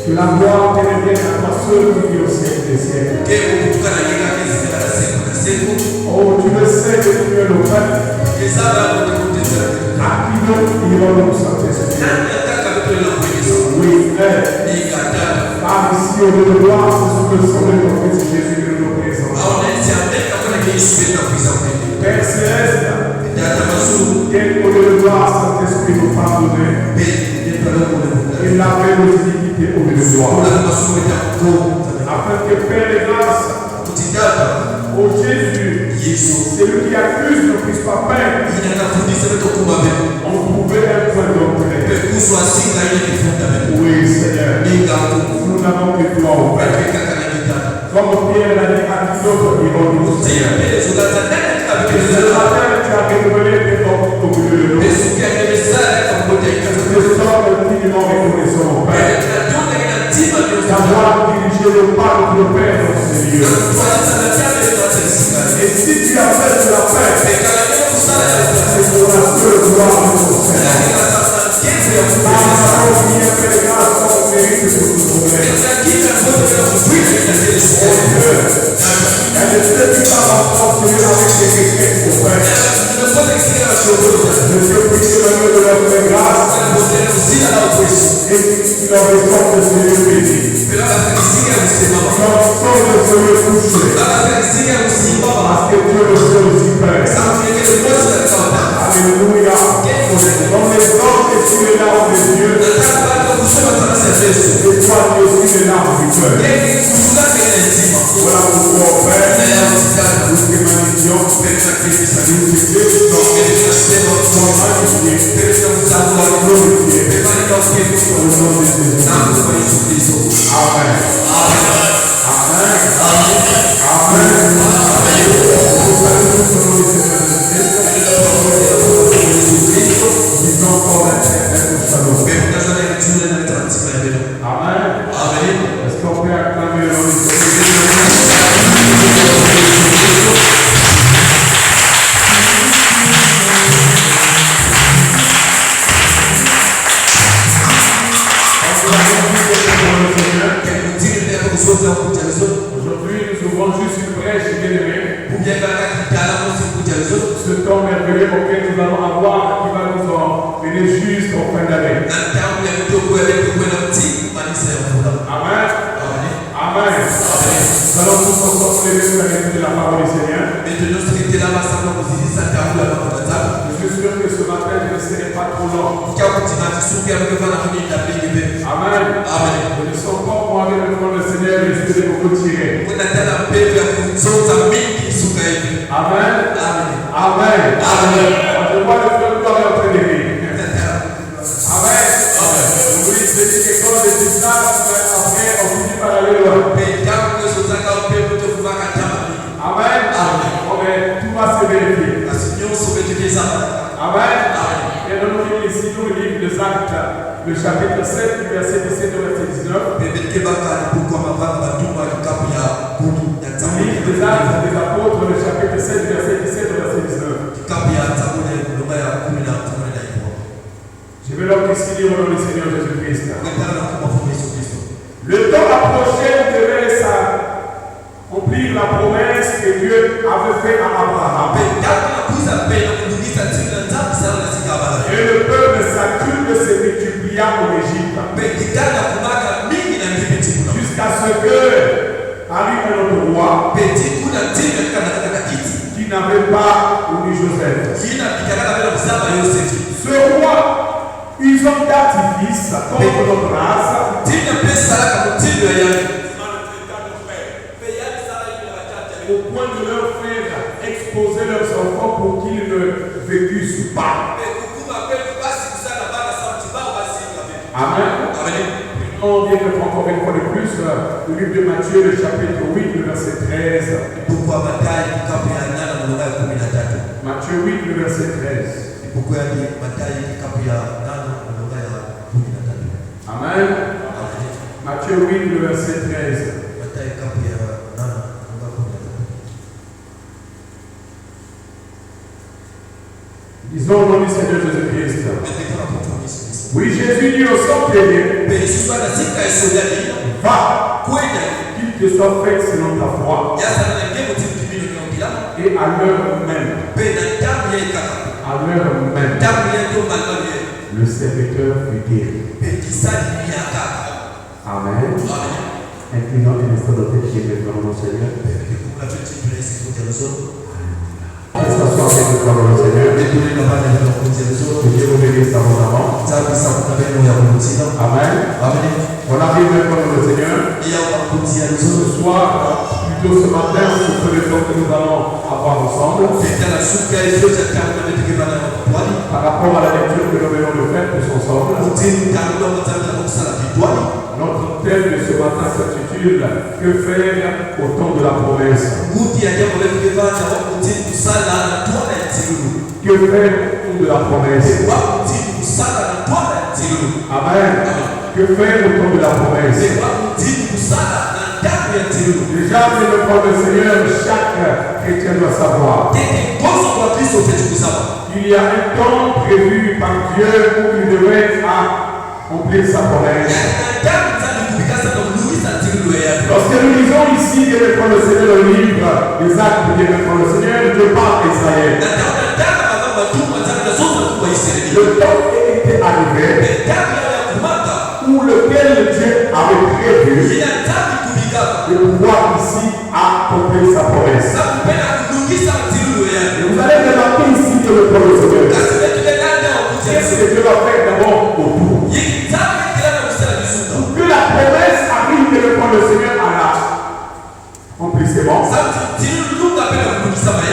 Que la gloire revienne à toi seul qui vis au siècle des siècles. Oh, tu le sais que tu es le Père. À qui d'autre irons-nous, Saint-Esprit? Oui, Père. Par ici, au lieu de gloire, c'est sous le sang de ton Fils Jésus que nous nous présentons. Père Céleste, quel au lieu de gloire, Saint-Esprit nous pardonne. Et laver nos iniquités au lieu de gloire. Afin que Père et grâce, ô Jésus, celui qui accuse ne puisse pas peindre. On pouvait Oui, Seigneur. Nous n'avons que toi, au Père. Comme Pierre l'a dit à tout autre, il va nous Seigneur. Et ce matin, tu as révélé tes forces au milieu de nous. Nous sommes infiniment reconnaissants, au Père. D'avoir dirigé le pas de nos pères dans ce lieu. Et si tu as fait de la paix, c'est pour la seule gloire de ton Seigneur. Alléluia. Dans les hommes et sur les larmes de Dieu, et toi tu es aussi les larmes du cœur. Voilà pourquoi au Père, nous te magnifions, nous te glorifions, au nom de Jésus. Amen. Amen. Amen. Amen. Amen. Est-ce qu'on peut acclamer le nom de Jésus? Aujourd'hui, nous ouvrons juste une brèche, bien-aimé. Ce temps merveilleux auquel nous allons avoir, qui va nous emmener jusqu'en fin d'année. Amen. Amen. Nous allons tous ensemble lever pour écouter la parole du Seigneur. Je suis sûr que ce matin, je ne serai pas trop long. Amen. Je ne sens pas pour aller devant le Seigneur et je vais vous retirer. Amen. Amen. Amen. Je vois le peuple en train de rire. Amen. Oui, c'est dit que quand je dis ça, après on finit par aller loin. Amen. Amen. Tout va se vérifier. Amen. Et nous nous ici nous le livre des Actes, le chapitre 7, du verset 17 au verset 19. Le livre des Actes des Apôtres, le chapitre 7, du verset 17 au verset 19. Je vais donc ici lire au nom du Seigneur Jésus-Christ. Le temps approchait où devait accomplir la promesse que Dieu avait faite à Abraham. Et le peuple de Saül se multiplia en Égypte. Jusqu'à ce que arrive notre roi qui n'avait pas connu Joseph. Ce roi, ils ont d'artifice contre notre race. Au point de leur faire exposer leurs enfants pour qu'ils ne vécussent pas. Amen. On vient de prendre encore une fois de plus le livre de Matthieu, le chapitre 8, le verset 13. Matthieu 8, le verset 13. Amen. Matthieu 8, le verset 13. Disons au nom du Seigneur Jésus-Christ. Oui, Jésus dit au centenier, va, qu'il te soit fait selon ta foi. Et à l'heure même, le serviteur fut guéri. Amen. Inclinons les instants de tête qui est devant mon Seigneur. Laisse t'asseoir avec le corps de Seigneur. Que Dieu vous bénisse abondamment. Amen. On arrive devant le Seigneur. Ce soir, plutôt ce matin, ce sont les temps que nous allons avoir ensemble par rapport à la lecture que nous venons de faire tous ensemble. Notre thème de ce matin s'intitule « Que faire au temps de la promesse ?» Que faire au temps de la promesse? Amen. Que faire au temps de la promesse? Déjà, c'est le plan du Seigneur, chaque chrétien doit savoir. Il y a un temps prévu par Dieu où il devrait accomplir sa promesse. Lorsque nous lisons ici, Dieu prend le Seigneur le livre des actes, Dieu prend le Seigneur, Dieu parle à Israël. Le temps était arrivé où lequel Dieu avait prévu de pouvoir ici accomplir sa promesse. Et vous allez remarquer ici que le plan du Seigneur. Qu'est-ce que Dieu va faire d'abord autour? Pour que la promesse arrive que le plan du Seigneur a là. Complètement.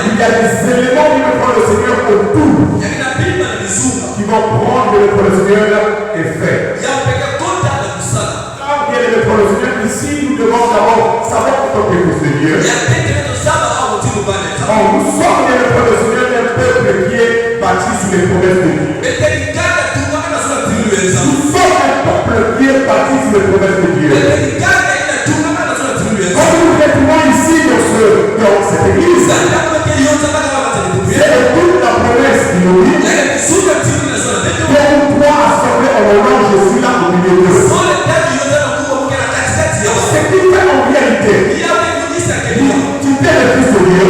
Il y a des éléments qui me prend le Seigneur autour. Qui vont prendre que le plan du Seigneur est fait. Quand bien le plan du Seigneur ici, nous devons d'abord savoir quelque chose de Dieu. Nous sommes le plan du Seigneur d'un peuple qui est bâti sur les promesses de Dieu. Nous sommes un peuple qui est bâti sur les promesses de Dieu. Quand nous retrouvons ici dans cette église, c'est toute la promesse qui nous dit pour toi assembler en mon nom, je suis là au milieu de eux. C'est qui fait en réalité. Tu t'es le fils de Dieu.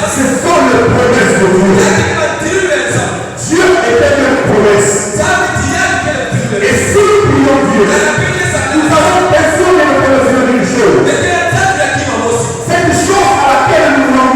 Ce sont les promesses de Dieu. Dieu était une promesse. Et si nous prions Dieu, nous avons besoin de nous connaître une chose. Cette chose à laquelle nous voulons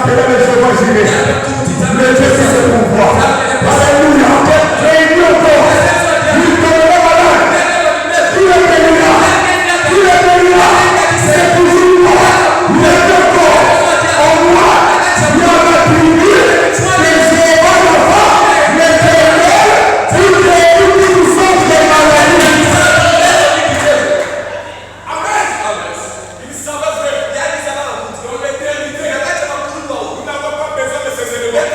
s'appellera le Jéhovah Jireh. Le Dieu qui se pourvoit. Alléluia. Et nous encore. Il tombera malade. Il est bénira. Il est bénira. C'est toujours moi. Il est encore. En moi. Il y a la tribu. Les Jéhovah là-bas. Les Jéhovah. Toutes les puissances des maladies. Amen. Il s'en va faire. Il y a des avantages. Dans l'éternité. Nous n'avons pas besoin de ces éléments.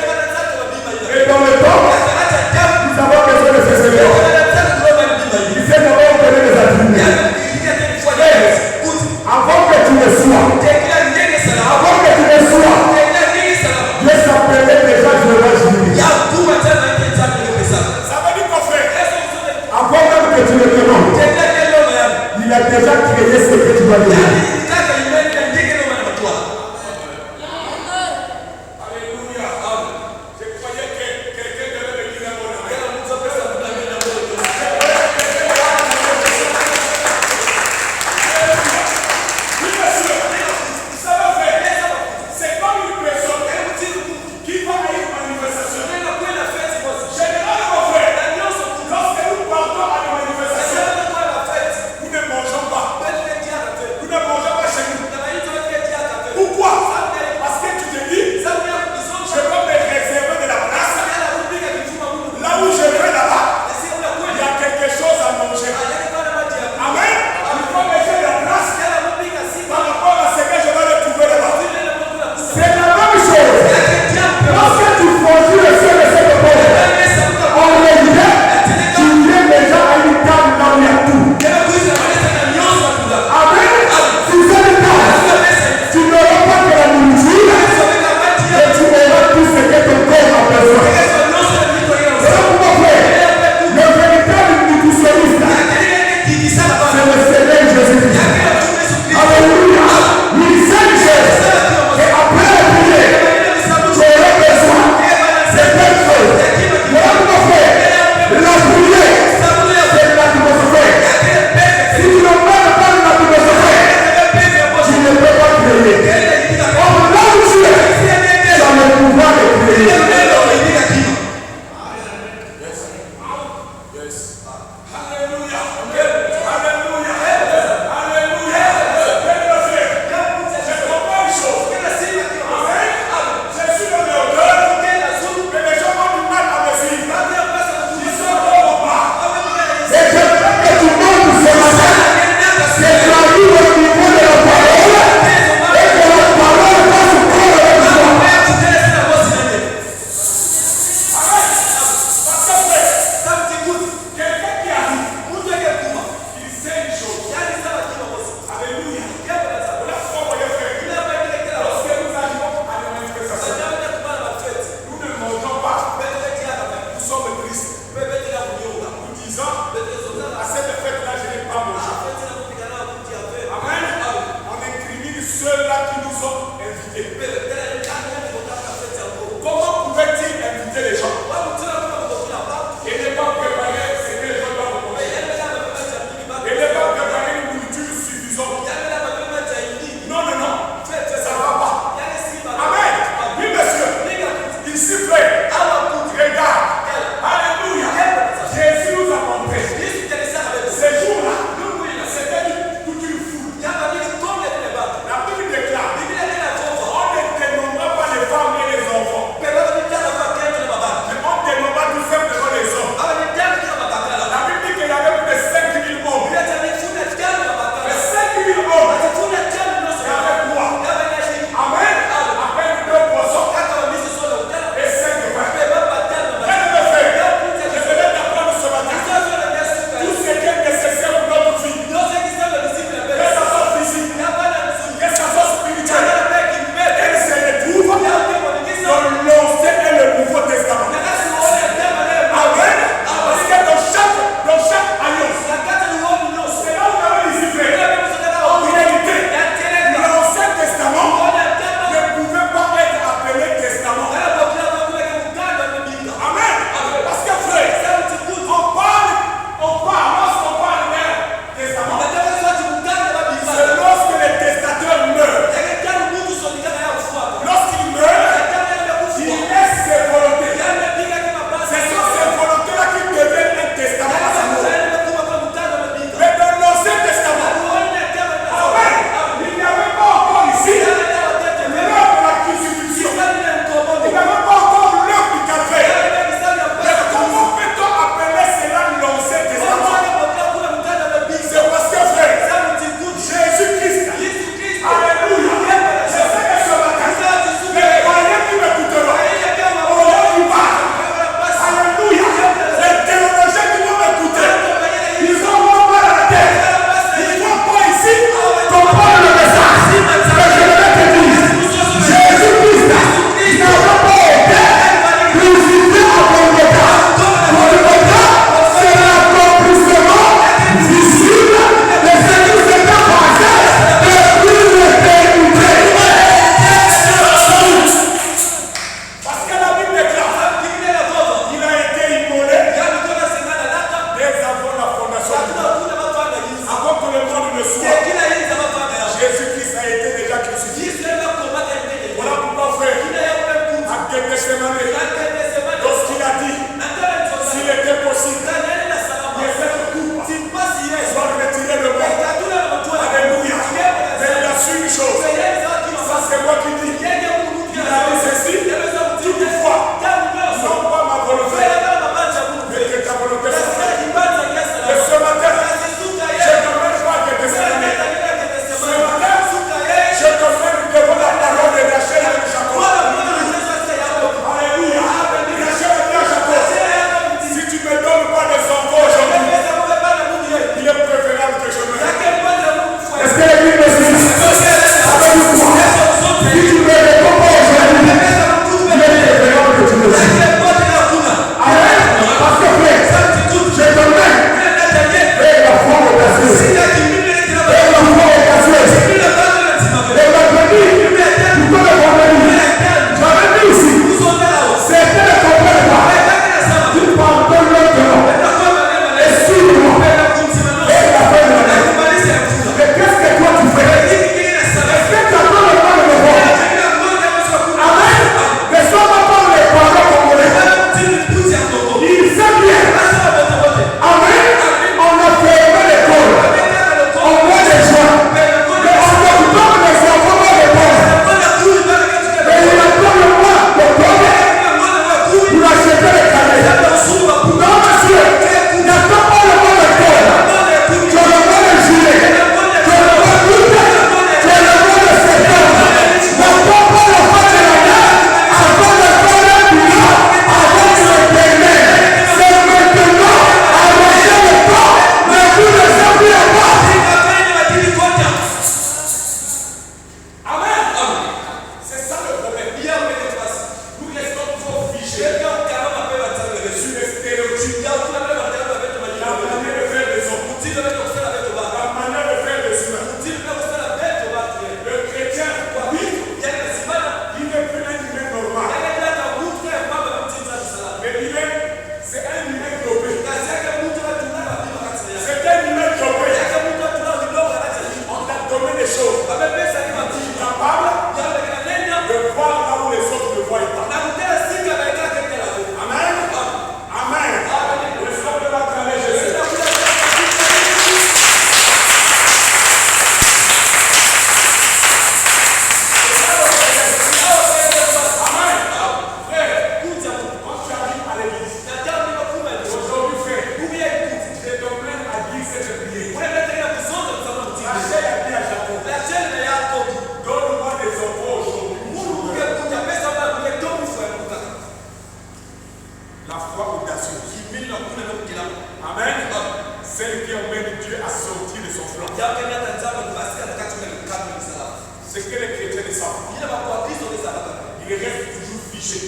cliché.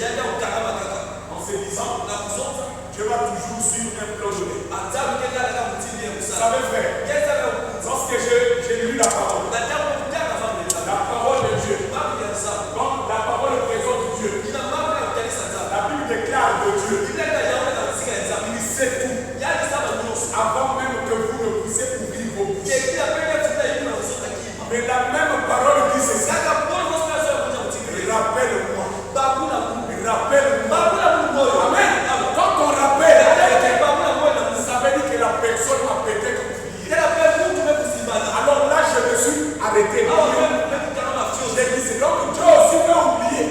En se disant, Dieu va toujours suivre un plan donné. Ça veut faire. Lorsque j'ai lu la parole de Dieu, donc la parole présente de Dieu, la Bible déclare de Dieu, il sait tout. Avant même que vous ne puissiez ouvrir vos bouches. Mais la même parole dit ceci. Rappelle-moi. Rappelle-moi. Amen. Quand on rappelle, ça veut dire que la personne a peut-être oublié. Alors là, je me suis arrêté. J'ai dit, c'est donc Dieu aussi peut oublier.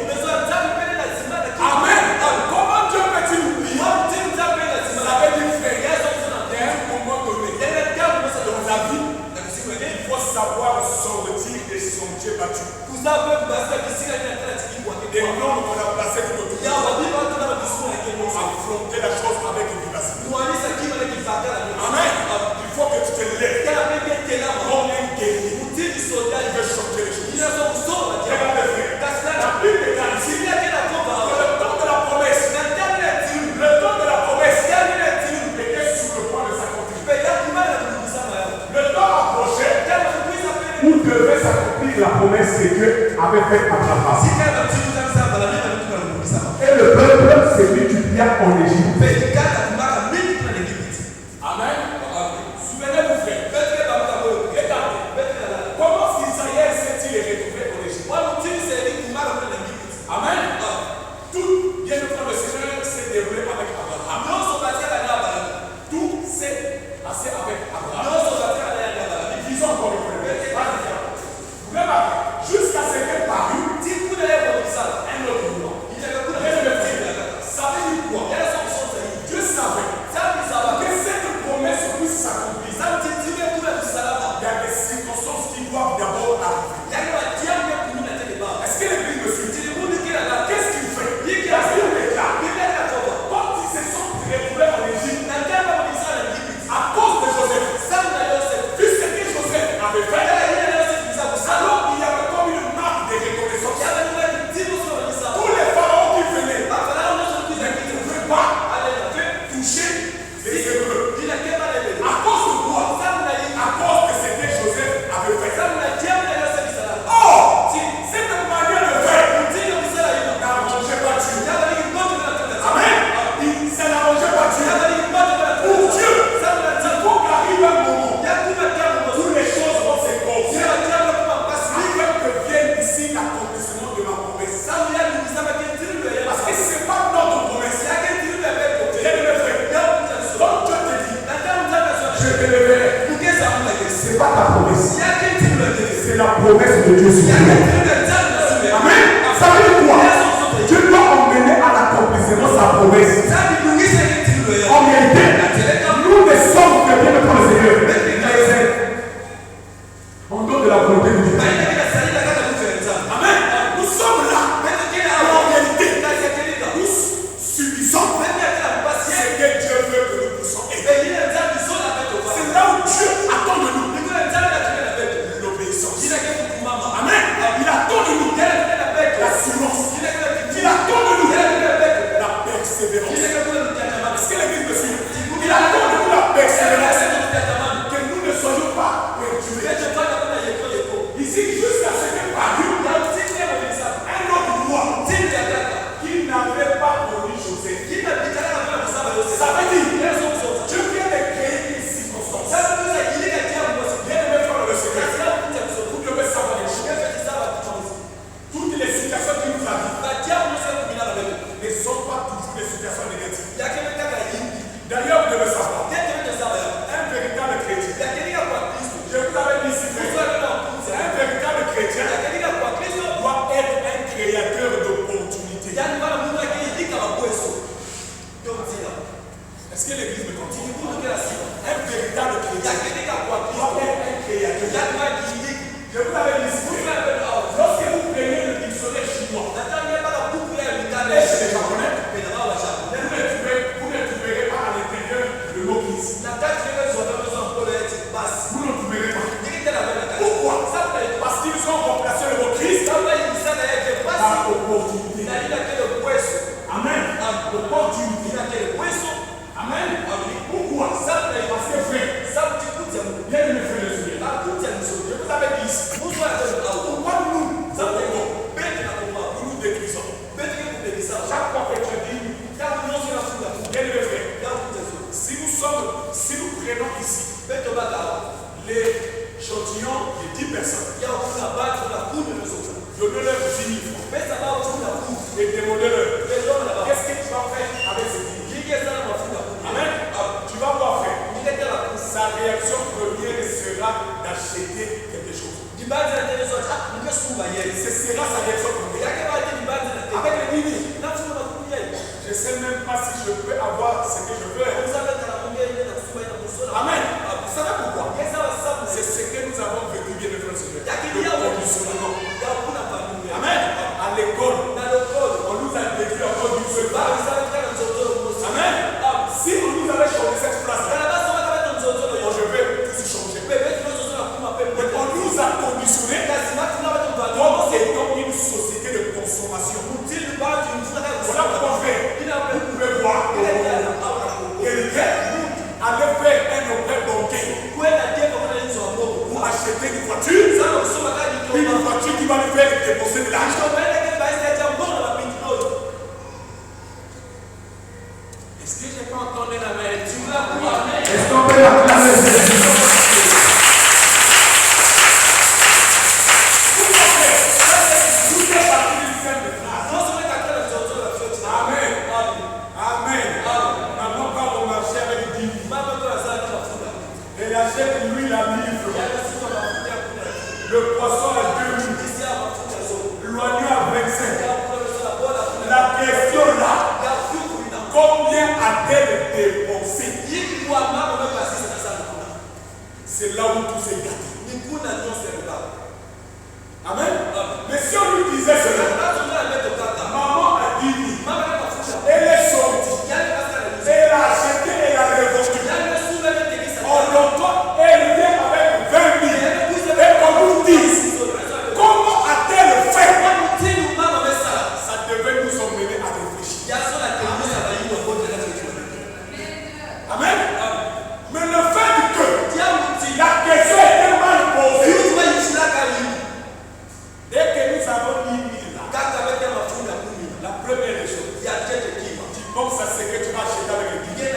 Amen. Comment Dieu peut-il oublier? Ça veut dire, frère, il y a un moment donné dans la vie, il faut savoir sortir des sentiers battus. Et non, on a placé tout autour. Affronter la chose avec vivacité. Amen. Il faut que tu te lèves. Comme un guerrier. Il veut changer les choses. Regardez, frère. La Bible est ici. Le temps de la promesse. Le temps de la promesse était sur le point de s'accomplir. Le temps approchait où devait s'accomplir la promesse que Dieu avait faite à Abraham. Et le peuple s'est multiplié en Égypte. Amen. Souvenez-vous, frère. Regardez. Comment Israël s'est-il retrouvé en Égypte? Amen. Tout, bien le frère, le Seigneur s'est déroulé avec Abraham. Tout s'est passé avec Abraham. Disons encore le frère. Jusqu'à ce qu'elle parut un autre nom. Ça veut dire quoi? Dieu savait que cette promesse puisse s'accomplir. Il y a des circonstances qui doivent d'abord arriver. Est-ce que l'Église me suit? Qu'est-ce qu'il fait? Parce qu'il déclare. Quand ils se sont retrouvés en Égypte, à cause de Joseph, vu ce que Joseph avait fait, alors il y avait comme une marque de reconnaissance. Tous les pharaons qui venaient ne pouvaient pas toucher les Hébreux. À cause de quoi? À cause de ce que Joseph avait fait. Or, cette manière de faire n'arrangeait pas Dieu. Amen. Ça n'arrangeait pas Dieu. Pour Dieu, il faut qu'arrive un moment où les choses vont se corriger. Afin que vienne ici l'accomplissement de ma promesse. Parce que ce n'est pas notre promesse. Donc Dieu te dit, je te leverai. Ce n'est pas ta promesse. C'est la promesse de Dieu sur toi. Amen. Ça veut dire quoi? Dieu doit emmener à l'accomplissement sa promesse. En réalité, nous ne sommes que bien de prendre le Seigneur. En dehors de la volonté de Dieu. Amen. Nous sommes là. En réalité, nous subissons ce que Dieu veut que nous puissions aider. C'est là où Dieu attend de nous l'obéissance. Amen. Il attend et demandez-leur. Qu'est-ce que tu vas faire avec ce dîme? Amen. Tu vas voir faire. Sa réaction première sera d'acheter quelque chose. Ce sera sa réaction première. Avec le dîme, je ne sais même pas si je peux avoir ce que je veux. Amen. Vous savez pourquoi? C'est ce que nous avons vécu, bien le frère Seigneur. Le conditionnement. Amen. À l'école, on nous a décrit encore du feu. Amen. Si on nous avait changé cette phrase, je vais tout changer. Mais on nous a conditionné comme étant une société de consommation. Voilà pourquoi vous pouvez voir quelqu'un allait faire un opère bancaire pour acheter une voiture qui va lui faire dépenser de l'argent. Est-ce que je n'ai pas entendu la main? Est-ce qu'on peut acclamer? Le poisson à 2 000, l'oignon à 25. La question là, combien a-t-elle dépensé? C'est là où tout s'est gâté. Amen. Mais si on lui disait cela, maman a dit, elle est sortie, elle a acheté, elle a révoqué. En longtemps, elle vient avec 20 000. Et on nous dit, comment a-t-elle fait? Ça devait nous emmener à réfléchir. Amen. Mais le fait que la question était mal posée, dès que nous avons mis là, la première des choses, tu penses à ce que tu vas acheter avec le billet.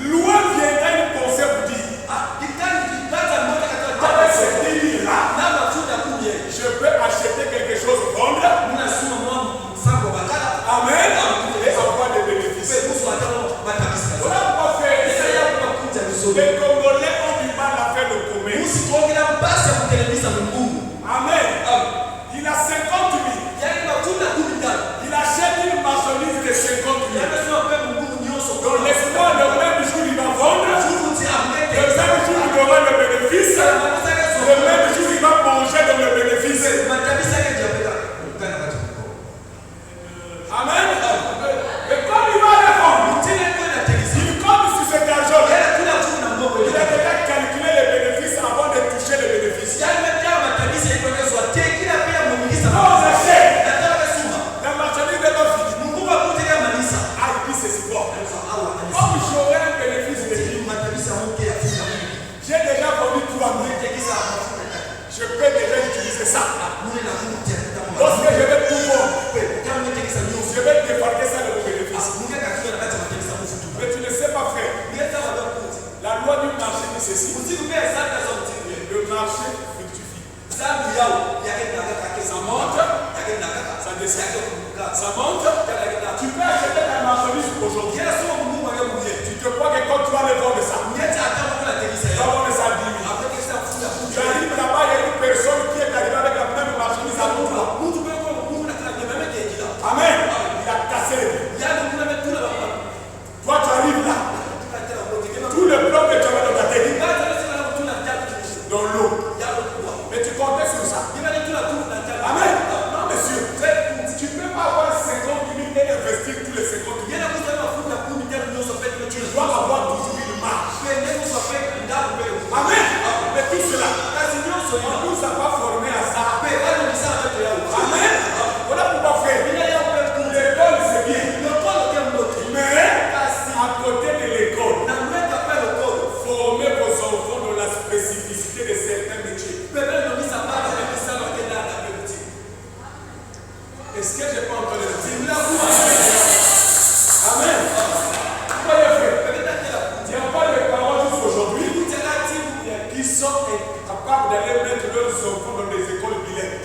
Loin viendra une pensée pour dire, avec ce billet là, je peux acheter quelque chose, vendre. Amen. Et avoir des bénéfices. Voilà pourquoi faire. Les Congolais ont du mal à faire le commerce. Amen. Il a 50 000. Il achète une marchandise de 50 000. Donc l'espoir, le même jour, il va vendre. Le même jour, il aura le bénéfice. Le même jour, il va manger dans le bénéfice. Amen. Et quand il va répondre, il compte sur cet argent. Il a déjà calculé les bénéfices avant de toucher les bénéfices. Non, on achète. La marchandise n'est pas finie. Ah, il dit c'est bon. Comme j'aurai un bénéfice de 10 000, j'ai déjà vendu 3 000. Je peux déjà utiliser ça. Lorsque je vais pouvoir, je vais débarquer ça de mon bénéfice. Mais tu ne sais pas, frère. La loi du marché dit ceci. Le marché fructifie. Ça monte, ça descend. Ça monte. Tu peux acheter ta marchandise aujourd'hui. Tu te crois que quand tu vas le vendre ça, tu vas vendre ça à 10 000. Tu arrives là-bas, il y a une personne qui est arrivée avec la même marchandise à toi. Amen. Il a cassé les pieds. Toi, tu arrives là. Tout le plan que tu avais dans ta tête, dans l'eau. Mais tu comptais sur ça. Amen. Non, monsieur. Tu ne peux pas avoir 50 000 et investir tous les 50 000. Tu dois avoir 12 000 marges. Amen. Mais tout cela, on ne nous a pas formés à ça. Amen. Voilà pourquoi, frère. L'école, c'est bien. Mais à côté de l'école, formez vos enfants dans la spécificité de certains métiers. Est-ce que je peux entendre le dire? Amen. Voyez, frère. Il n'y a pas de parole jusqu'aujourd'hui qui sont capables d'aller mettre leurs enfants dans des écoles bilingues.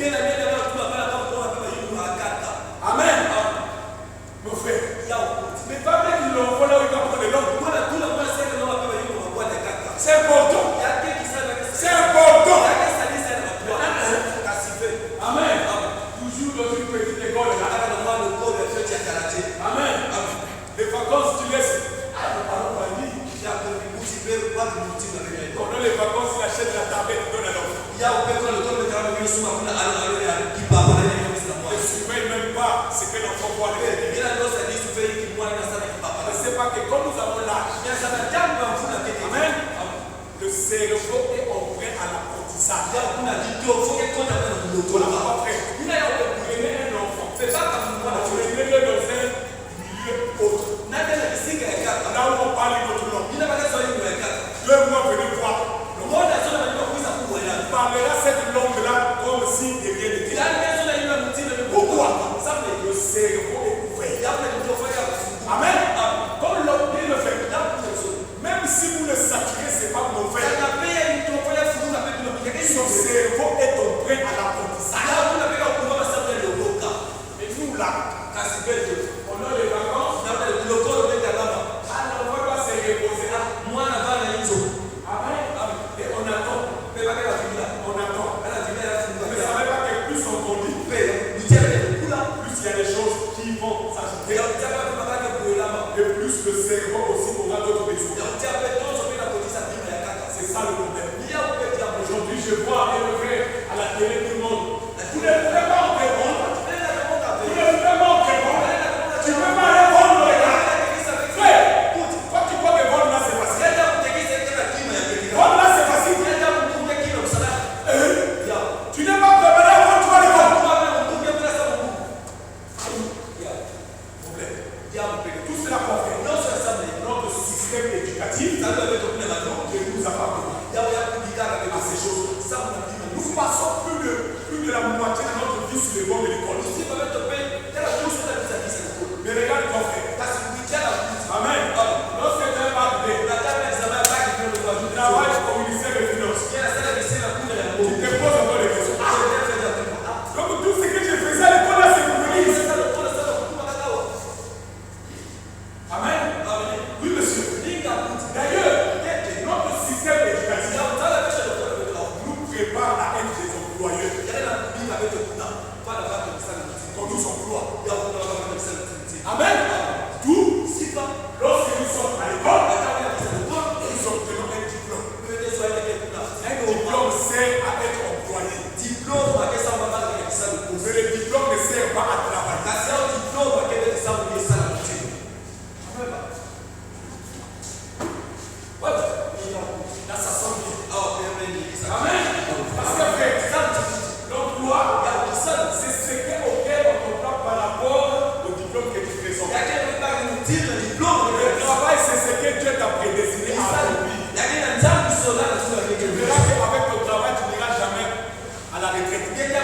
Amen. Le cerveau est en prêt à l'apprentissage. On n'a pas prêt. Il a un enfant. C'est pas comme moi. Tu le mets dans un milieu autre. Là où on parle notre langue. 2 mois venez voir. Le monde parlera cette langue-là comme si de rien n'était. Pourquoi? Le cerveau est ouvert. Amen. Comme l'homme le fait. Même si vous le saturez, ce n'est pas mauvais. Son cerveau est en prêt à l'apprentissage. Et nous là, on a les vacances. On va se reposer. Amen. Et on attend. On attend. Vous ne savez pas que plus on grandit, plus il y a des choses qui vont s'ajouter. Et plus le cerveau aussi aura d'autres besoins. C'est ça le problème. Aujourd'hui, je vois élever à la télé tout le monde. Vous n'êtes vraiment répondre. Vous n'êtes vraiment répondre. Tu ne peux pas répondre. Frère, quand tu crois que répondre là, c'est facile. Répondre là, c'est facile. Tu n'es pas préparé avant tu vas répondre. Problème. Tout cela qu'on fait. Notre système éducatif ne nous a pas compris. Nous passons plus de la moitié de notre vie sur les bancs de l'école. Mais regarde ton frère. Amen. Lorsque tu es arrivé, tu travailles au ministère des Finances. Tu te poses encore des questions. Donc tout ce que je faisais à l'école, là, c'est pour venir ici. Amen. Oui, monsieur. D'ailleurs, notre système éducatif nous prépare à être des employeurs. Quand nous emploie. Amen. Tout, lorsque nous sommes à l'école, nous obtenons un diplôme. Un diplôme sert à être employé. Mais le diplôme ne sert pas à travailler. Là, ça sent bien. Amen. Parce que l'emploi, c'est ce auquel on comprend par rapport au diplôme que tu présentes. Le travail, c'est ce que Dieu t'a prédestiné à accomplir. Tu verras qu'avec ton travail, tu n'iras jamais à la retraite. Mais le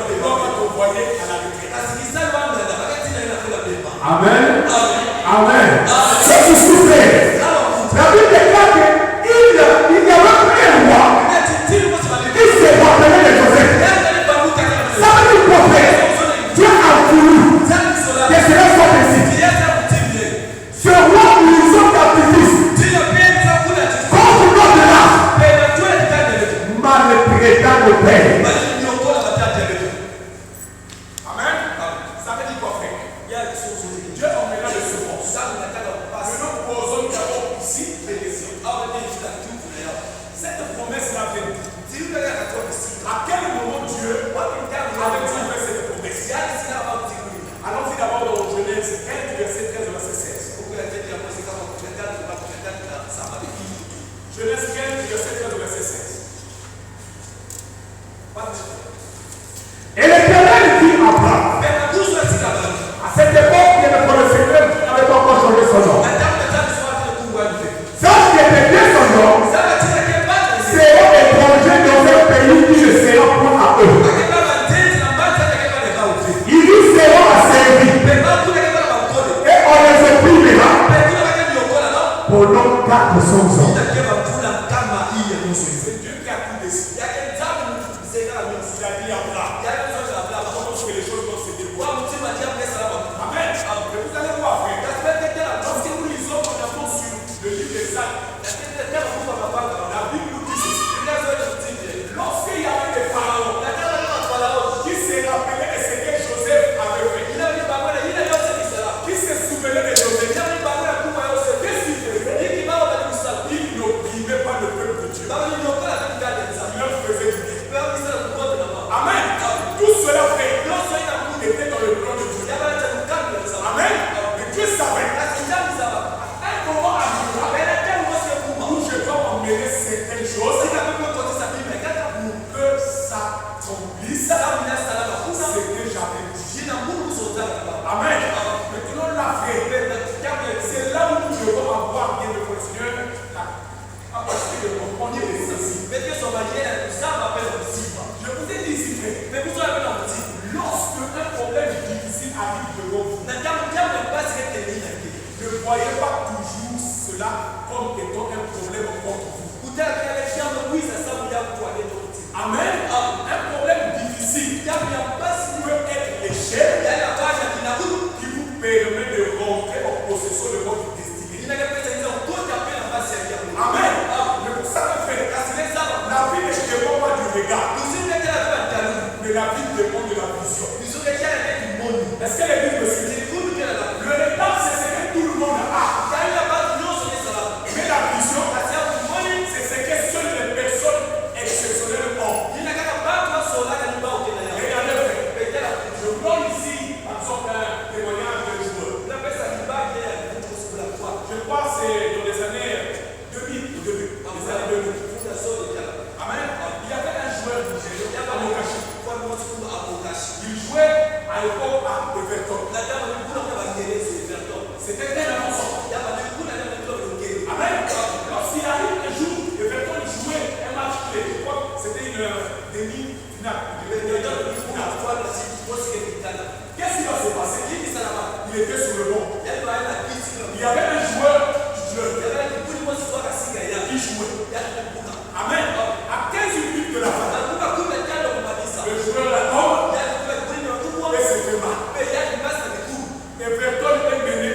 diplôme va t'envoyer à la retraite. Amen. Amen. C'est ce que tu fais. La Bible déclare qu'il y avait plus un roi qui s'est rappelé de Joseph. Ça veut dire quoi, frère? Dieu a voulu que cela soit ainsi. Ce roi nous a captifs. Contre notre âme. Maltraitant le père. Amen. Ça veut dire quoi, frère? Dieu emmènera le second. Nous posons d'abord ici les questions. Cette promesse-là vient. À quel moment Dieu avait fait cette promesse? Allons-y d'abord dans Genèse 1, verset 13 au verset 16. Genèse 15, verset 13 au verset 16. Et l'Éternel dit à Abraham. À cette époque, il ne connaissait n'avait pas encore changé son nom. Ça, qui était son nom, c'est étranger dans un pays qui ne sera point à eux. Il dit sera asservi. Et on les opprimera pendant 400 ans. C'est Dieu qui a tout décidé. Il a dit à Abraham, comment est-ce que les choses vont se dérouler? Amen. Et vous allez voir, frère. Lorsque nous lisons en avant sur le livre des Actes, la Bible nous dit ceci. Lorsqu'il y avait des pharaons qui se rappelaient de ce que Joseph avait fait, qui se souvenaient de Joseph, qu'est-ce qu'il faisait? Il n'oubliait vie devant vous. Ne voyez pas toujours cela comme étant un problème contre vous. Amen. Un problème difficile peut être l'échelle qui vous permet de rentrer en possession de votre destinée. Amen. Mais pour ça que fait, la vie ne dépend pas du regard, mais la vie dépend de la vision. Est-ce que l'Église me suit? Le regard, c'est ce que tout le monde a. Mais la vision, c'est ce que seules les personnes exceptionnelles ont. Regardez, je donne ici, par exemple, un témoignage d'un joueur. Je crois que c'est dans les années 2000. Amen. Il y avait un joueur nigérien à Mokashi. Il jouait à l'époque à Everton. C'était un enfant. Amen. Lorsqu'il arrive un jour, Everton jouait un match clé. Je crois que c'était une demi-finale. Qu'est-ce qui va se passer? Il était sur le banc. Il y avait un joueur qui jouait. Amen. À 15 minutes de la fin, le joueur la tombe et se fait mal. Everton est mené.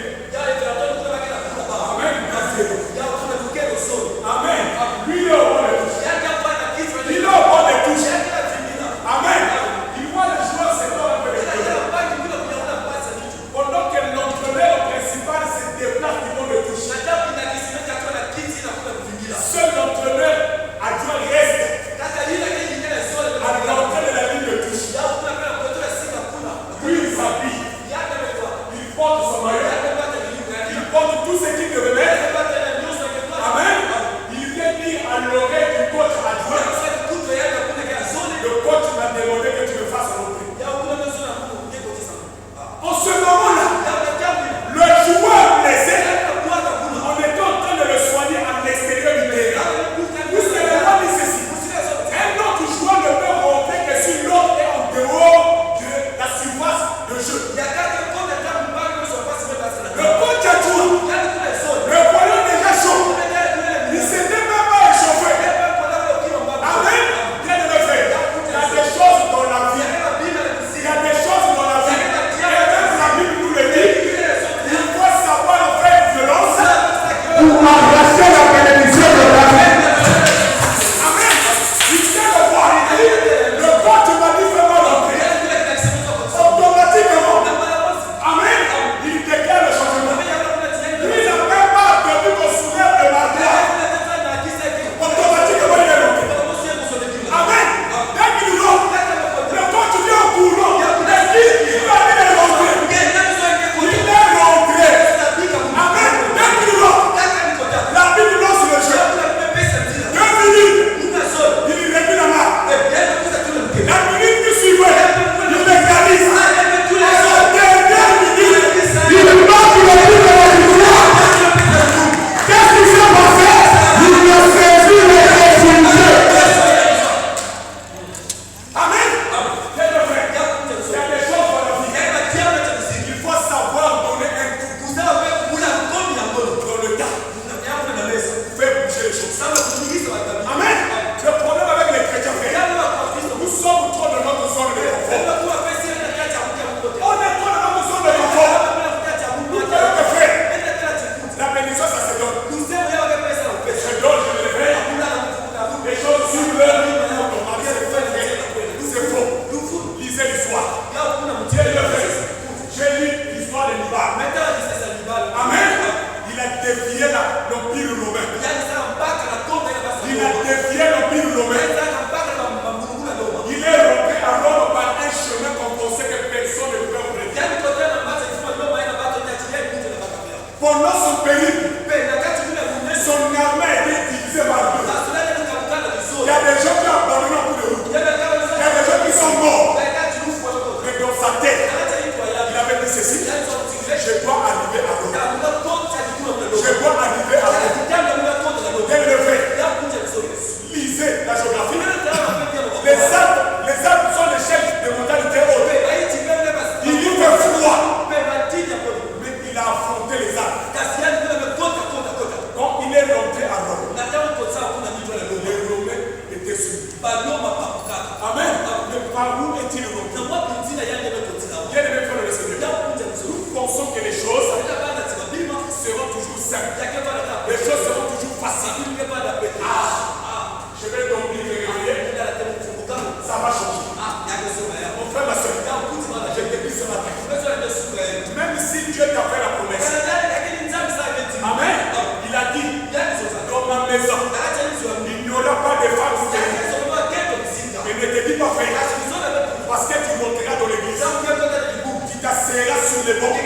sur les bancs, il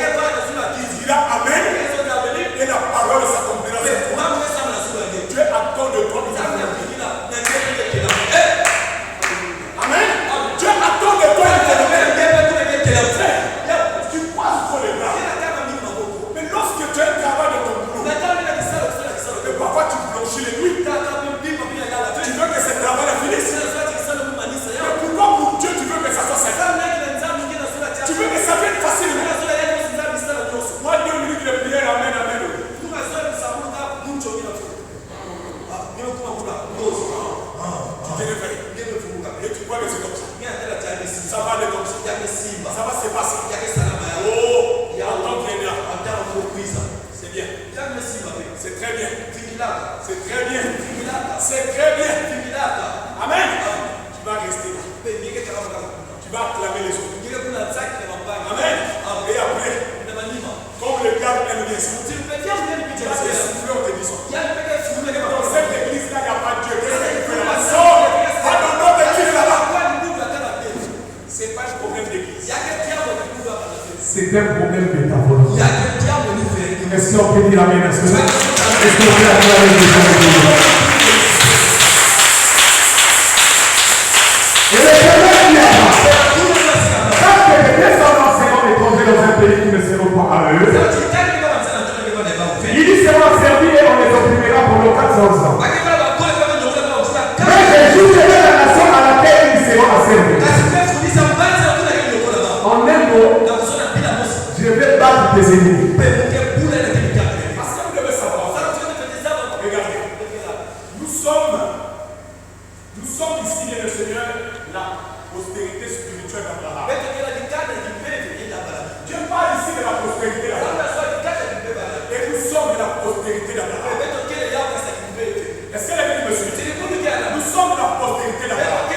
dira Amen. Et la parole s'accomplira sur toi. Dieu attend de toi. Amen. Dieu attend de toi. Tu passes sur les bras. Mais lorsque tu as un travail de ton boulot, et parfois tu blanchis les nuits, tu veux que ce travail finisse. Mais pourquoi pour Dieu tu veux que ça soit simple? Tu veux que ça vienne facilement. Moi, 2 minutes de prière, amen, amen. Tu te réveilles. Et tu vois que c'est comme ça. Ça va aller comme ça. Ça va se passer. Oh, il y a un temps qui est là. C'est bien. C'est très bien. C'est très bien. C'est très bien. Amen. Tu vas rester là. Tu vas acclamer les autres. Amen. Et après, comme le diable aime bien ça, tu vas te souffler en te disant, dans cette église-là, il n'y a pas de Dieu. Qu'est-ce que tu fais là-bas? Sors. Va dans notre église là-bas. Ce n'est pas un problème d'église. C'est un problème de ta volonté. Est-ce qu'on peut dire amen à cela? Est-ce qu'on peut acclamer les gens? Et le problème qu'il y a là, quand les descendants seront étrangers dans un pays qui ne seront pas à eux, ils seront servis et on les opprimera pendant 400 ans. Mais je jugerai la nation à laquelle ils seront asservis. En un mot, je vais battre tes ennemis. Parce que vous devez savoir, regardez, nous sommes ici, et le Seigneur, la prospérité spirituelle d'Abraham. Dieu parle ici de la prospérité d'Abraham. Et nous sommes de la prospérité d'Abraham. Est-ce que l'Église me suit? Nous sommes de la prospérité d'Abraham.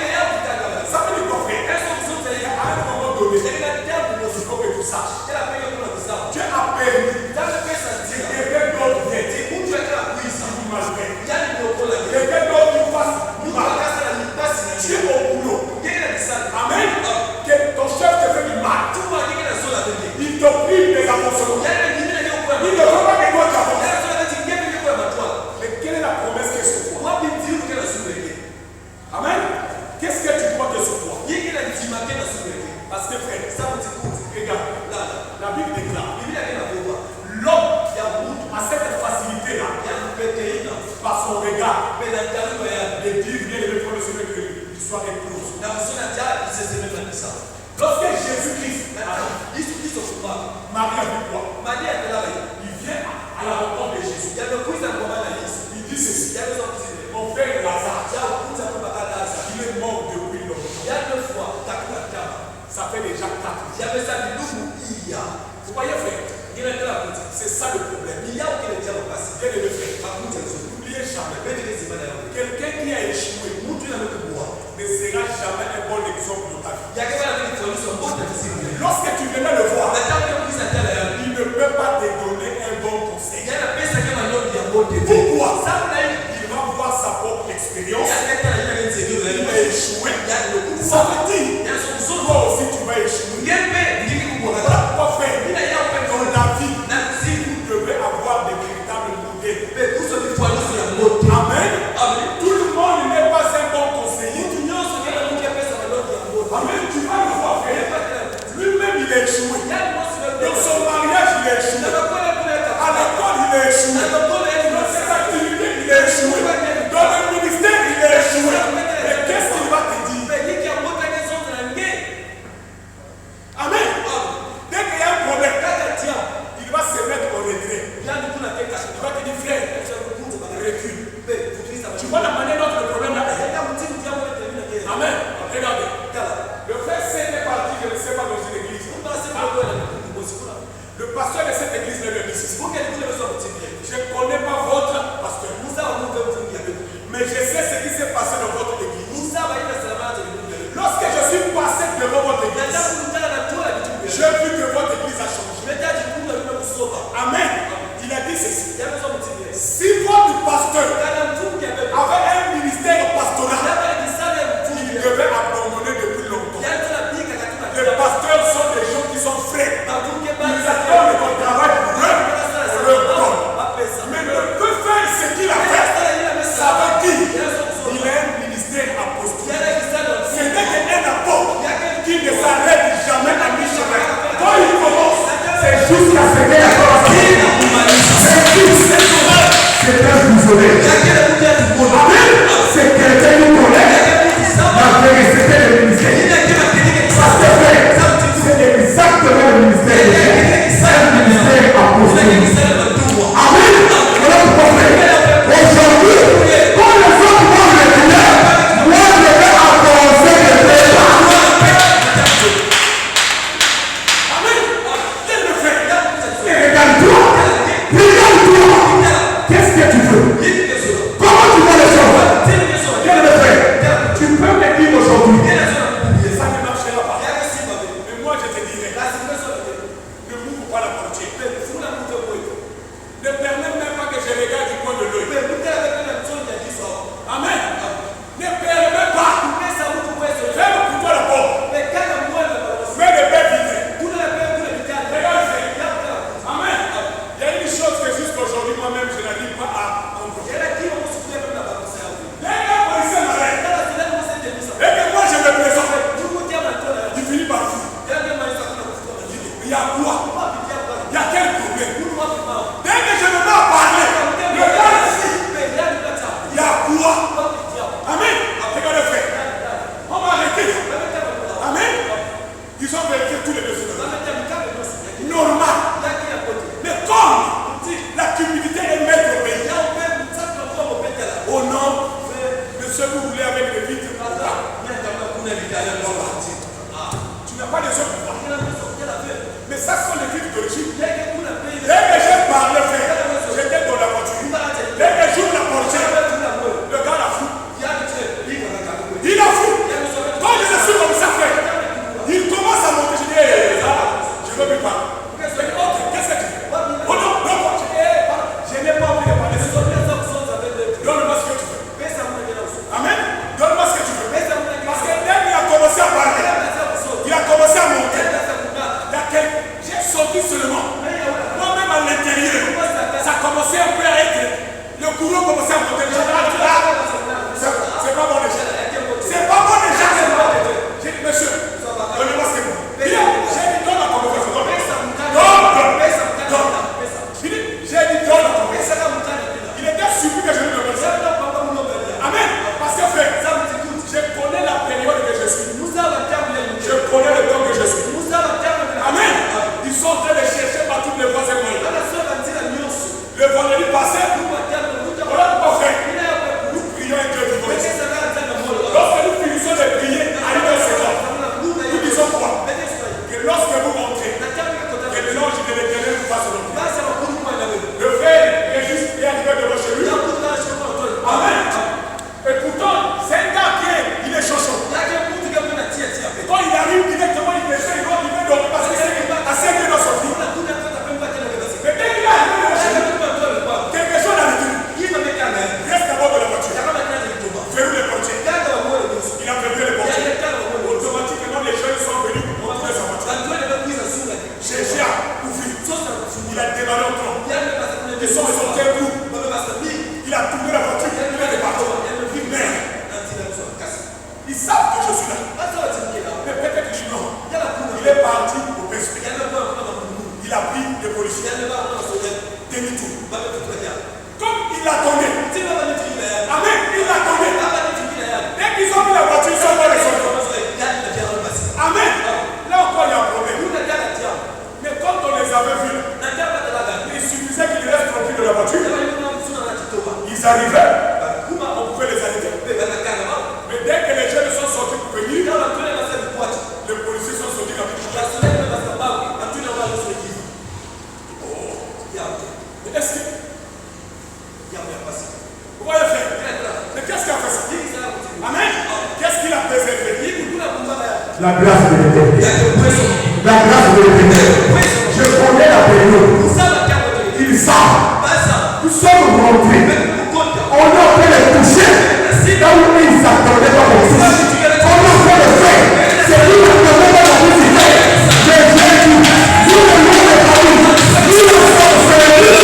Ça veut dire quoi, frère? À un moment donné, il faut que tu saches. Dieu a permis que quelqu'un d'autre vienne. Vous m'avez. Quelqu'un d'autre qui fasse mal. Tu es au boulot. Amen. Que ton chef te fait du mal. Il te prive des avancements. Il ne veut pas que toi tu avances. Mais quelle est la promesse qui est sur toi? Amen. Qu'est-ce que tu crois que c'est sur toi? Parce que frère, regarde, la Bible déclare, l'homme a cette facilité-là, par son regard, de dire bien le premier semaine que l'histoire est close. Lorsque Jésus-Christ, Marie a vu quoi? Il vient à la rencontre de Jésus. Il dit ceci, mon frère Lazare, il est mort depuis longtemps. Ça fait déjà 4 ans. Vous voyez, frère, c'est ça le problème. Bien le frère, n'oubliez jamais, quelqu'un qui a échoué ne sera jamais un bon exemple de ta vie. Lorsque tu viens le voir, il ne peut pas te donner un bon conseil. Pourquoi? Il va voir sa propre expérience. Il a échoué. Ça veut dire, toi aussi tu vas échouer. Pourquoi faire? Dans la vie, vous devez avoir des véritables modèles. Amen. Tout le monde n'est pas un bon conseiller. Amen. Tu vas le voir faire. Lui-même il a échoué. Dans son mariage il a échoué. À l'école il a échoué. Dans ses activités il a échoué. Dans le ministère il a échoué. Mais qu'est-ce qu'il va te dire? Amen. Dès qu'il y a un problème, il va se mettre au retrait. Il va te dire frère, recule. Tu vois la manière dont le problème là est. Amen. Regardez. Le frère C est parti, je ne sais pas, dans une église. Le pasteur de cette église ne le dit ceci. Je connais jusqu'à ce qu'elle c'est un prisonnier. Amen. C'est quelqu'un qui connaît la vérité du ministère. Parce que c'est exactement le ministère. C'est un ministère apostolique. Amen. Voilà pourquoi aujourd'hui, quand les autres vont le dire, moi je vais avancer le débat. Amen. Regarde-toi. Regarde-toi. Qu'est-ce que tu veux? Comment tu vois les choses? Quel est le fait? Tu peux me dire aujourd'hui. Ça ne marchera pas. Mais moi je te dirai. Ne m'ouvre pas la portière. Ne permets même pas que je regarde du coin de l'œil. Amen. Ne permets pas. Ferme-toi la porte. Mets les paix vitrées. Regarde. Amen. Il y a une chose que jusqu'aujourd'hui moi-même je n'arrive pas à comprendre. Les gars policiers m'arrêtent. Et que moi je me présente. Tu finis par fou. Il y a quoi? Il y a quel problème? Dès que je me mets à parler, le roi ici, il y a quoi? Amen. Regarde le frère. On va arrêter. Amen. Ils ont vérifié tous les dossiers. Normal. Mais comme la cupidité est maître au pays, au nom de ce que vous voulez avec les vitres, tu n'as pas les autres pouvoirs. Mais ça sont les vitres d'origine. Dès que j'ai parlé, frère, j'étais dans la voiture. Dès que j'ouvre la portière, le gars a fou. Il a fou. Quand je suis comme ça, frère, il commence à monter. Je dis, je ne veux plus parler. Qu'est-ce que tu fais? Oh non, non, je n'ai pas envie de parler. Donne-moi ce que tu veux. Amen. Donne-moi ce que tu veux. Parce que dès qu'il a commencé à parler, il a commencé à monter. J'ai sorti seulement. Moi-même à l'intérieur, ça commençait un peu à être. Le courant commençait à monter. C'est pas bon déjà. C'est pas bon déjà. J'ai dit, monsieur, donnez-moi ce que vous voulez. J'ai dit, donne la convocation. J'ai dit, donne la convocation. Il était surpris que je lui donne ça. Amen. Parce que frère, je connais la période que je suis. Je connais le temps que je suis. Amen. Ils sont en train de chercher par toutes les voies et moyens. Le vendredi passé, voilà pourquoi frère, nous prions un Dieu vivant. Lorsque nous finissons de prier, à 1h50, nous disons quoi? Que lorsque vous rentrez, que l'ange de l'Éternel vous fasse rentrer. Le frère est juste arrivé devant chez lui. Amen. Et pourtant, c'est un gars qui il est chauchon. Quand il arrive directement, il est fait, il va dormir parce que c'est assez bien dans son vie. Mais dès qu'il arrive devant chez lui, quelque chose a retenu. Reste d'abord dans la voiture. Verrouille les portiers. Il a verrouillé les portiers. Automatiquement, les jeunes sont venus pour montrer sa voiture. Chercher à ouvrir. Il a démarré en tronc. Ils sont sortis un coup. Il a tourné la voiture. Il est parti. Ils savent que je suis là. Mais peut-être qu'ils non. Il est parti au PSP. Il a pris les policiers. Demi-tour. Comme il l'attendait. Amen. Il l'attendait. Dès qu'ils ont mis la voiture, ils sont pas les autres. Amen. Là encore, il y a un problème. Mais quand on les avait vus, il suffisait qu'ils restent tranquilles de la voiture. Ils arrivaient. On pouvait les arrêter. Mais dès que les jeunes sont sortis pour venir, les policiers sont sortis avec le est-ce que vous voyez faire? Mais qu'est-ce qu'il a fait ça? Amen. Qu'est-ce qu'il a préservé? La grâce de l'Éternel. La grâce de l'Éternel. Je connais la période. Ils savent. Nous sommes rentrés. On a fait les toucher. Là où ils s'attendaient pas pour ça. On a fait le fait. C'est lui qui attendait pas la visite. Mais Dieu dit, nous le nom de famille. Nous le sommes servis.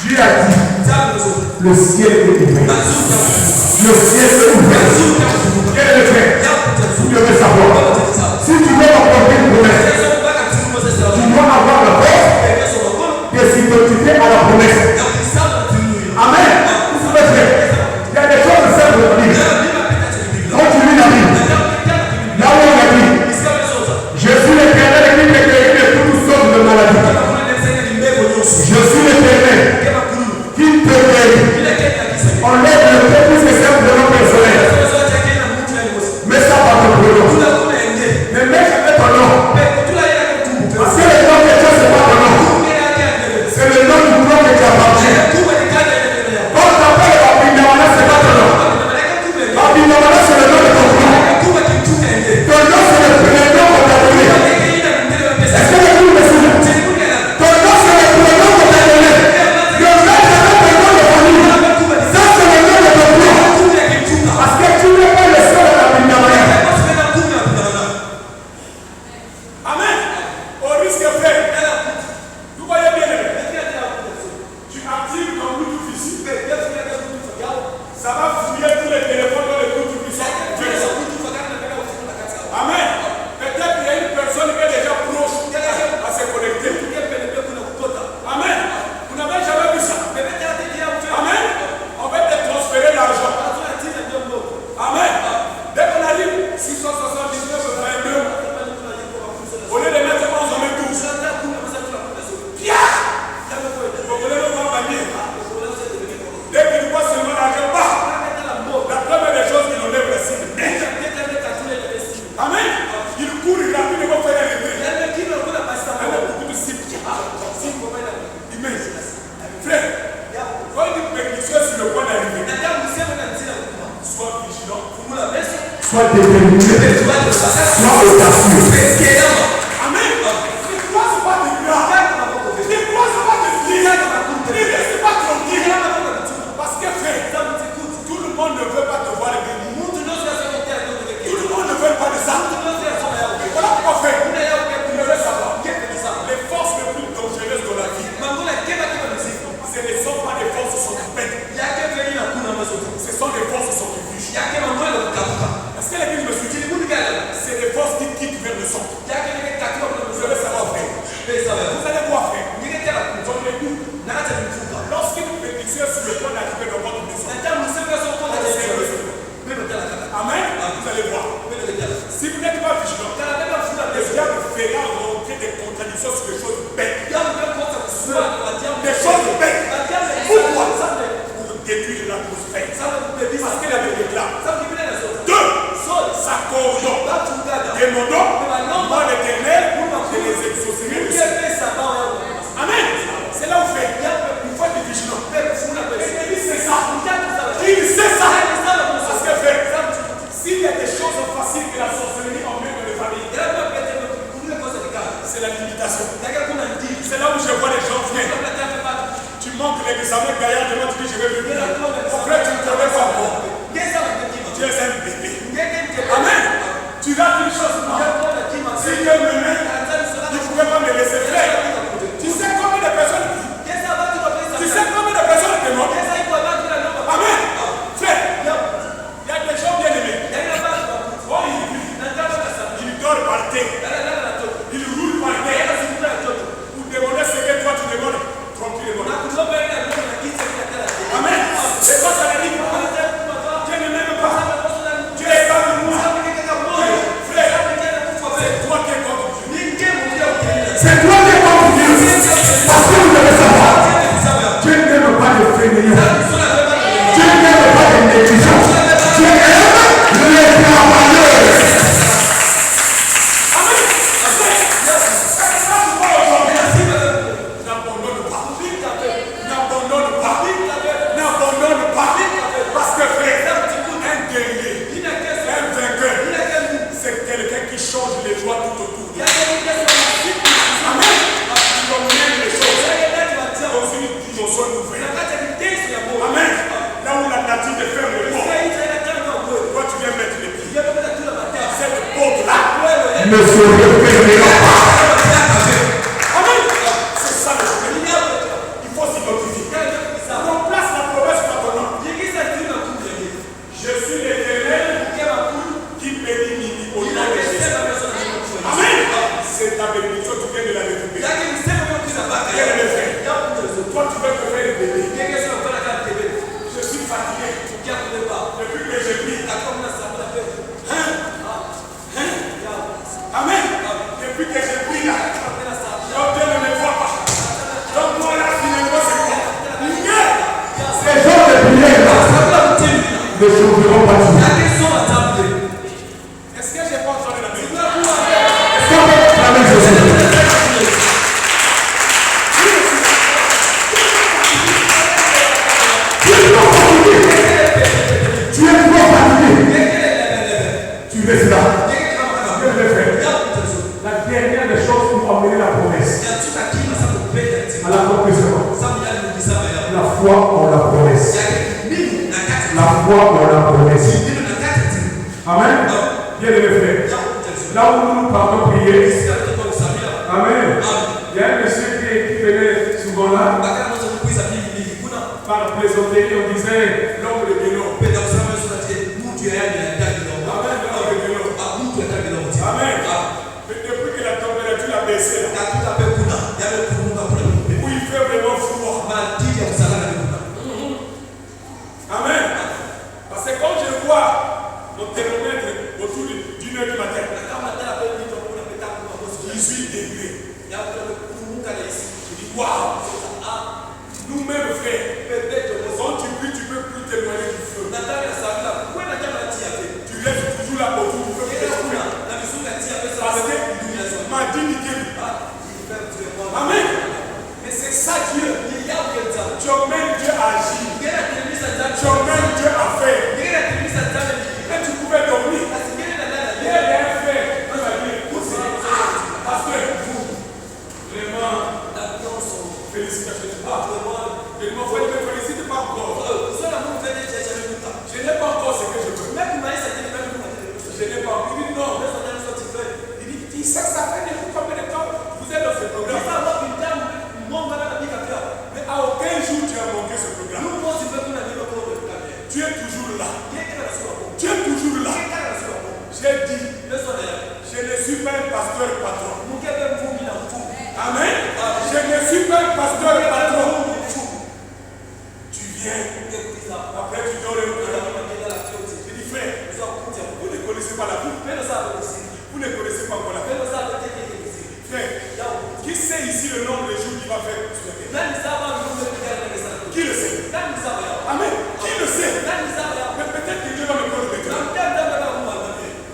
Dieu a dit, le ciel est ouvert. soit déterminé, soit audacieux. Amen. Ne croise pas de gras. Ne croise pas de vie. Ne reste pas tranquille. Parce que frère, tout le monde ne veut pas te voir béni. Tout le monde ne veut pas de ça. Voilà pourquoi frère, vous devez savoir. Les forces les plus dangereuses de la vie, ce ne sont pas des forces centripètes. Ce sont des forces centrifuges. Est-ce que l'église me suit? C'est des forces qui quittent vers le centre. Vous allez savoir frère. Vous allez voir frère. Dans les coups, lorsque vous pétissez sur le point d'arriver dans votre maison, amen, vous allez voir. Si vous n'êtes pas vigilant, le diable fera rentrer des contradictions sur les choses bêtes. Des choses bêtes. Pourquoi? Pour détruire l'atmosphère. Parce que la Bible déclare. Deux, s'accordons, demandons, moi l'éternel, et les exaucerai du ciel. Amen. C'est là où fait. Il faut être vigilant. Et il sait ça. Il sait ça. Parce que fait. S'il y a des choses faciles que la sorcellerie emmène dans les familles, c'est la limitation. C'est là où je vois les gens venir. Tu manques l'examen gaillard, demain tu dis je vais venir. Mon frère, tu ne connais pas encore. Tu es un bébé. Amen. Tu vas une chose. Si Dieu me met, tu ne pouvais pas me laisser faire. Tu sais combien de personnes demandent? Amen. Frère, il y a des gens bien aimés. Oh, il dort par terre. Il roule par terre. Pour demander ce que toi tu demandes. Tranquillement. Amen. C'est quoi ça veut dire? Dieu ne m'aime pas. Dieu n'est pas de moi. Frère, c'est toi qui es contre Dieu. C'est toi qui es contre Dieu. Parce que vous devez savoir. Dieu n'aime pas les fainéants. Dieu n'aime pas les négligents. Dieu aime les travailleurs. Amen. N'abandonne pas. N'abandonne pas. N'abandonne pas. Parce que frère, un guerrier, un vainqueur, c'est quelqu'un qui change les lois tout autour. Amen. Il emmène les choses dans une dimension nouvelle. Amen. Là où la nature te ferme le port, toi tu viens mettre les pieds. Cette porte-là ne se refermera pas. Amen. C'est ça le problème. Il faut s'identifier. On place la promesse maintenant. Je suis l'Éternel qui bénit Nini au nom de Jésus. Amen. C'est ta bénédiction, tu viens de la récupérer. Toi tu veux te faire le bébé. Je suis fatigué. Depuis que j'ai pris. Amen. Depuis que j'ai pris là. Donc Dieu ne me voit pas. Donc moi là finalement c'est quoi? Ces gens de prière là ne chaufferont pas tout. Est-ce que j'ai pas entendu la Bible? Est-ce qu'on peut parler de ça? Tu es trop fatigué. Tu laisses là. La dernière des choses pour emmener la promesse à l'accomplissement. La foi en la promesse. La foi en la promesse. Amen. Bien les frères. Là où nous partons prier. Amen. Il y a un monsieur qui venait souvent là. Par plaisanterie, on disait l'homme de Guénon. Amen. Mais depuis que la température a baissé, où il fait vraiment froid. Amen. Parce que quand je vois mon thermomètre autour d'une heure du matin, 18 degrés. Je dis waouh. Nous-mêmes frères, quand tu pries, tu peux plus t'éloigner du feu. Tu restes toujours là autour du feu. Parce que ma dignité. Amen. Mais c'est ça Dieu. Tu emmènes Dieu à agir. Tu emmènes Dieu à faire. Et tu pouvais dormir. pas la vie. Vous ne connaissez pas encore la vie. Frère, qui sait ici le nombre de jours qu'il va faire sur la terre? Qui le sait? Amen. Qui le sait? Mais peut-être que Dieu va me connaître.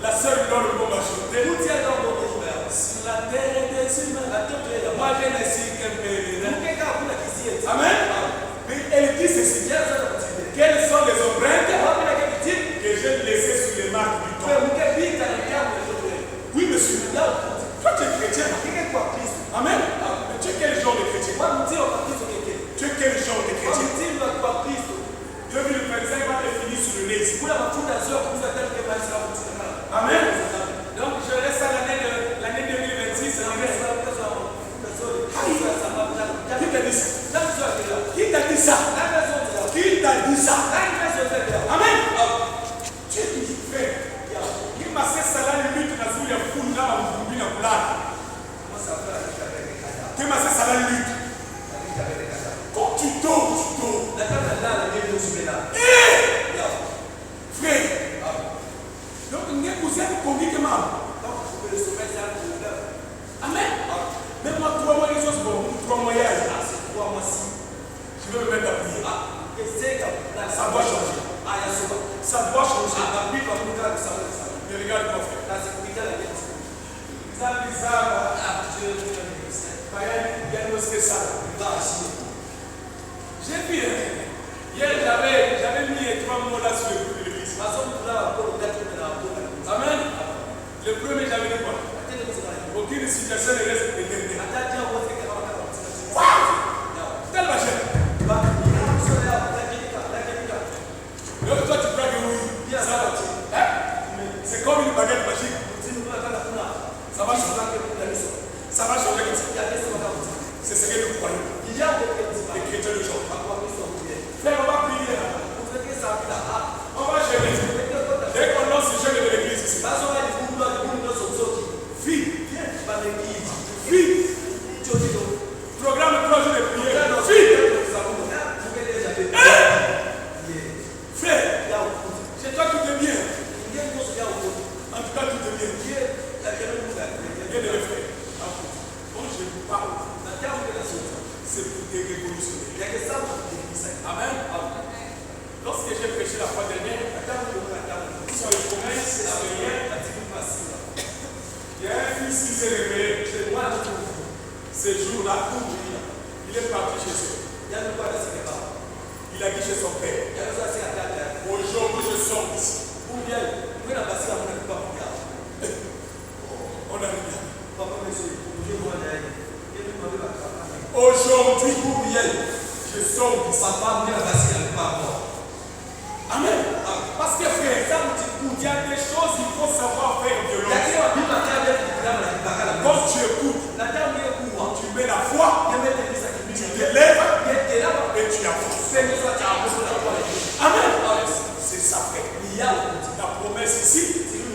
La seule dont le mot va chanter. Sur la terre et des humains. Moi je ne suis qu'un pèlerin. Amen. Mais elle dit ceci. Quelles sont les empreintes que j'ai laissées sur les marques du temps? Oui, monsieur. Toi, tu es chrétien. Amen. Mais tu es quel genre de chrétien? Tu es quel genre de chrétien? 2025 va définir sur le nez ici. Amen. Donc, je laisse à l'année 2026. Qui t'a dit ça? Qui t'a dit ça? Qui t'a dit ça? Amen. Tu es toujours fait. Qui m'a fait ça là, limite, dans une foule là, on vous dit la blague. Qui m'a fait ça là, limite. Quand tu dors, tu dors. Frère. Donc, vous êtes conviquement. Amen. Même moi, 3 mois, les choses bon. 3 mois, je vais me mettre à prier. Ça doit changer. Ça doit changer. Mais regarde mon frère. J'ai vu, hier j'avais mis 3 mots là sur le l'église. Amen. Le premier, j'avais dit quoi? Aucune situation ne reste éternelle. Tel ma chère. Donc toi tu crois que oui. C'est comme une baguette magique. Ça va changer. Ça va changer comme ça. C'est ce que nous croyons. Les chrétiens de jour. Frère, on va prier. On va gérer. Dès qu'on lance ce jeûne de l'église ici. Fille. Fille. Programme 3 jours de prière. Fille. Frère. Chez toi tout est bien. En tout cas tout est bien. Bien de le faire. Quand je vous parle, c'est pour te révolutionner. Amen. Lorsque j'ai prêché la fois dernière, sur les promesses, il y a un fils qui s'est réveillé. Ce jour-là, il est parti chez soi. Il a dit chez son père. Aujourd'hui, je sors d'ici. On a rien. Aujourd'hui, je sors d'ici. Amen. Parce que frère, il y a des choses qu'il faut savoir faire violence. Quand tu écoutes, tu mets la foi, tu t'élèves et tu avances. Amen. C'est ça, frère. La promesse ici,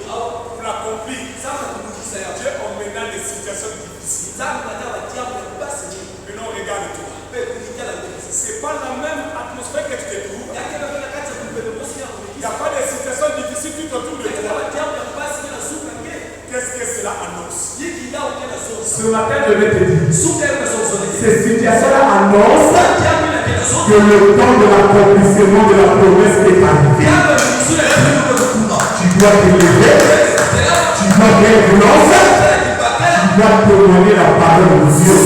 pour l'accomplir, Dieu emmène des situations difficiles. Maintenant, regarde-toi. C'est pas la même atmosphère que tu te trouves. Il n'y a pas de situations difficiles tout autour de toi. Qu'est-ce que cela annonce? Ce matin, je vais te dire, ces situations-là annoncent que le temps de l'accomplissement de la promesse est arrivé. Tu dois te lever, tu dois faire violence, tu dois témoigner la parole de Dieu.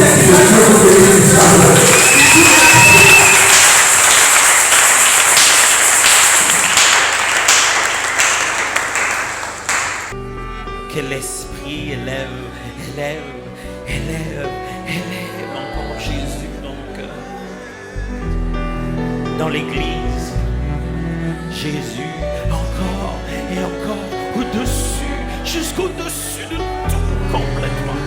Que l'esprit élève encore Jésus dans nos cœurs. Dans l'église, Jésus encore et encore au-dessus, jusqu'au-dessus de tout complètement.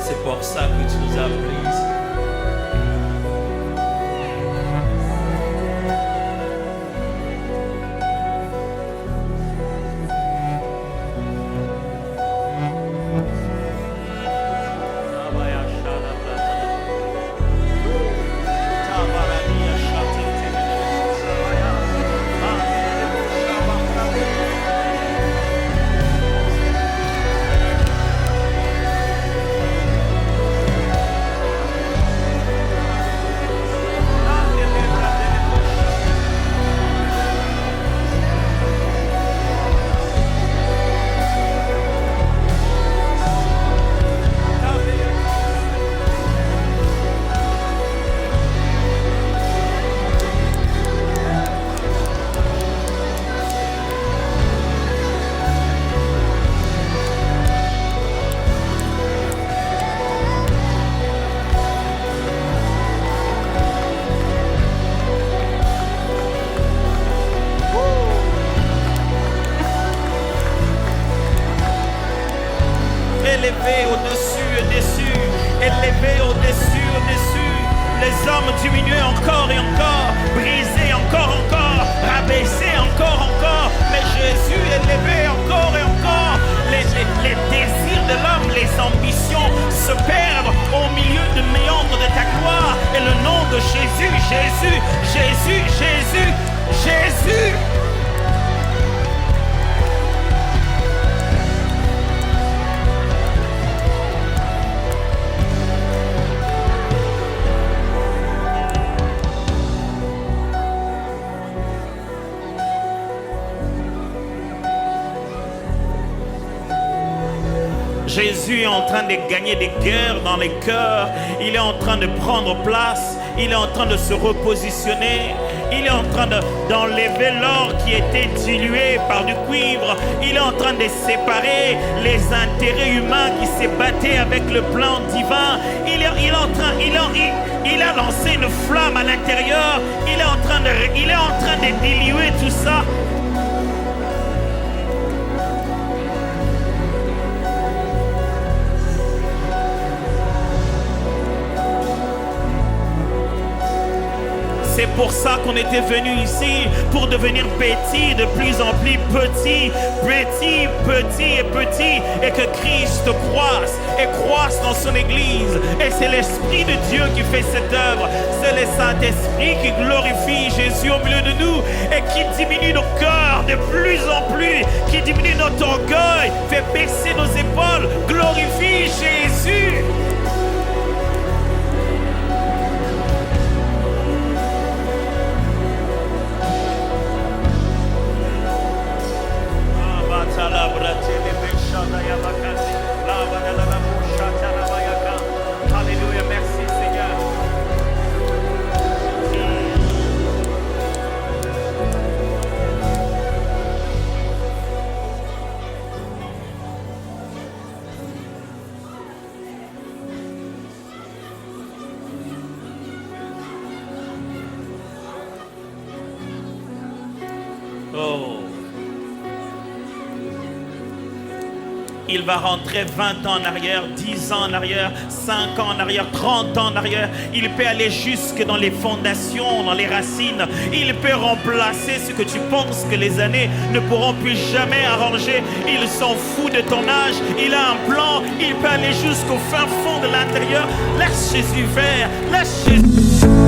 C'est pour ça que tu nous as appelés ici. Tabarania Shati. Jésus, Jésus, Jésus, Jésus. Jésus est en train de gagner des guerres dans les cœurs. Il est en train de prendre place. Il est en train de se repositionner. Il est en train d'enlever l'or qui était dilué par du cuivre. Il est en train de séparer les intérêts humains qui se battaient avec le plan divin. Il a lancé une flamme à l'intérieur. Il est en train de diluer tout ça. C'est pour ça qu'on était venu ici, pour devenir petit, de plus en plus petit, petit, petit et petit, et que Christ croisse et croisse dans son Église. Et c'est l'Esprit de Dieu qui fait cette œuvre. C'est le Saint-Esprit qui glorifie Jésus au milieu de nous et qui diminue nos cœurs de plus en plus, qui diminue notre orgueil, fait baisser nos épaules, glorifie Jésus. Alléluia, merci Seigneur. Oh. Il va rentrer 20 ans en arrière, 10 ans en arrière, 5 ans en arrière, 30 ans en arrière. Il peut aller jusque dans les fondations, dans les racines. Il peut remplacer ce que tu penses que les années ne pourront plus jamais arranger. Il s'en fout de ton âge. Il a un plan. Il peut aller jusqu'au fin fond de l'intérieur. Laisse Jésus faire. Laisse Jésus.